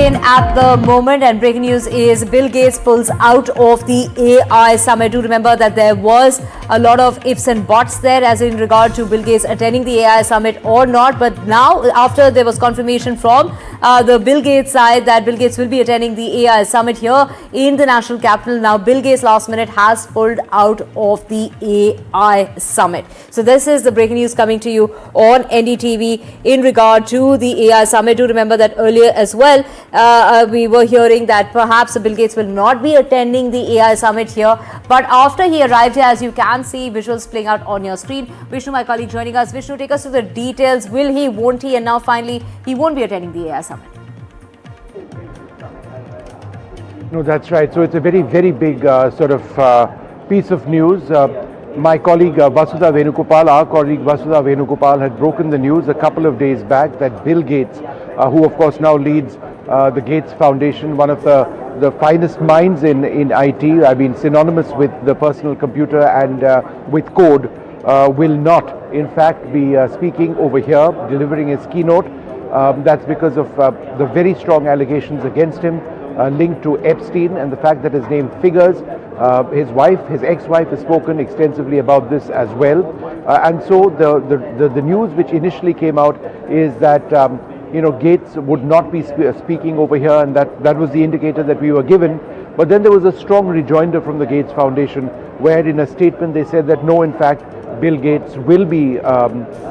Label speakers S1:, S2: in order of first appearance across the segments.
S1: in at the moment, and breaking news is Bill Gates pulls out of the AI summit. Do remember that there was a lot of ifs and buts there as in regard to Bill Gates attending the AI summit or not. But now, after there was confirmation from the Bill Gates side that Bill Gates will be attending the AI summit here in the national capital, now Bill Gates last minute has pulled out of the AI summit. So this is the breaking news coming to you on NDTV in regard to the AI summit. Do remember that earlier as well, we were hearing that perhaps Bill Gates will not be attending the AI summit here. But after he arrived here, as you can see visuals playing out on your screen, Vishnu, my colleague, joining us. Vishnu, take us through the details. Will he, won't he? And now finally, he won't be attending the AI summit.
S2: No, that's right. So it's a very, very big piece of news. My colleague Vasudha Venugopal, our colleague Vasudha Venugopal, had broken the news a couple of days back that Bill Gates, who of course now leads the Gates Foundation, one of the finest minds in IT, I mean synonymous with the personal computer and with code, will not in fact be speaking over here, delivering his keynote. That's because of the very strong allegations against him linked to Epstein and the fact that his name figures. His ex-wife has spoken extensively about this as well. And so the news which initially came out is that Gates would not be speaking over here, and that was the indicator that we were given. But then there was a strong rejoinder from the Gates Foundation, where in a statement they said that no, in fact, Bill Gates will be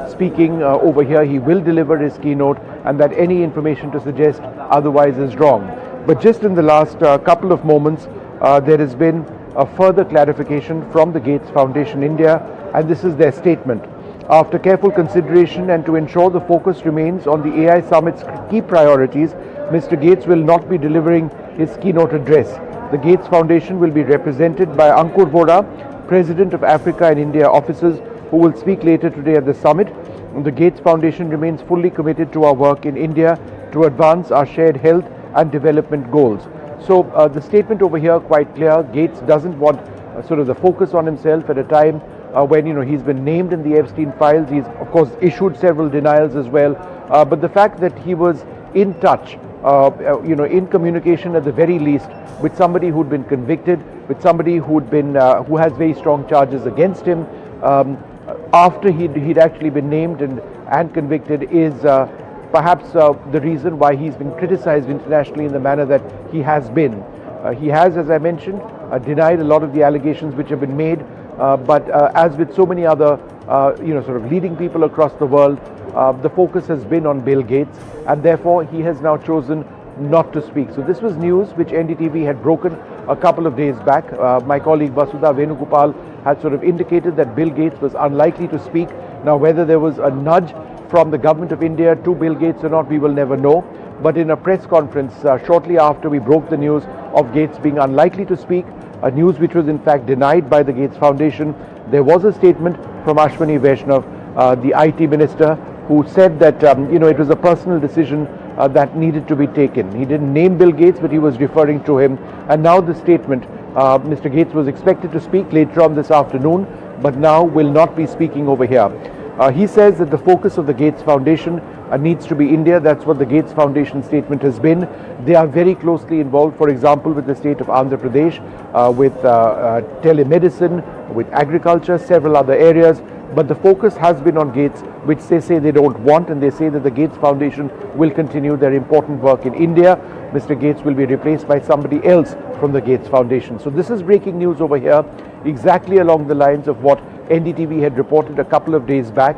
S2: speaking over here. He will deliver his keynote, and that any information to suggest otherwise is wrong. But just in the last couple of moments, there has been a further clarification from the Gates Foundation India, and this is their statement. After careful consideration and to ensure the focus remains on the AI Summit's key priorities, Mr. Gates will not be delivering his keynote address. The Gates Foundation will be represented by Ankur Vohra, President of Africa and India offices, who will speak later today at the summit. The Gates Foundation remains fully committed to our work in India to advance our shared health and development goals. So the statement over here quite clear. Gates doesn't want the focus on himself at a time when he's been named in the Epstein files. He's of course issued several denials as well. But the fact that he was in touch, in communication at the very least with somebody who'd been convicted, with somebody who has very strong charges against him after he'd actually been named and convicted is perhaps the reason why he's been criticized internationally in the manner that he has been. He has, as I mentioned, denied a lot of the allegations which have been made, but as with so many other leading people across the world, the focus has been on Bill Gates, and therefore he has now chosen not to speak. So this was news which NDTV had broken a couple of days back. My colleague Vasudha Venugopal had indicated that Bill Gates was unlikely to speak. Now, whether there was a nudge from the government of India to Bill Gates or not, we will never know. But in a press conference shortly after we broke the news of Gates being unlikely to speak, a news which was in fact denied by the Gates Foundation, there was a statement from Ashwini Vaishnav, the IT minister, who said that it was a personal decision that needed to be taken. He didn't name Bill Gates, but he was referring to him. And now the statement, Mr. Gates was expected to speak later on this afternoon, but now will not be speaking over here. He says that the focus of the Gates Foundation needs to be India. That's what the Gates Foundation statement has been. They are very closely involved, for example, with the state of Andhra Pradesh, with telemedicine, with agriculture, several other areas. But the focus has been on Gates, which they say they don't want, and they say that the Gates Foundation will continue their important work in India. Mr. Gates will be replaced by somebody else from the Gates Foundation. So this is breaking news over here, exactly along the lines of what NDTV had reported a couple of days back.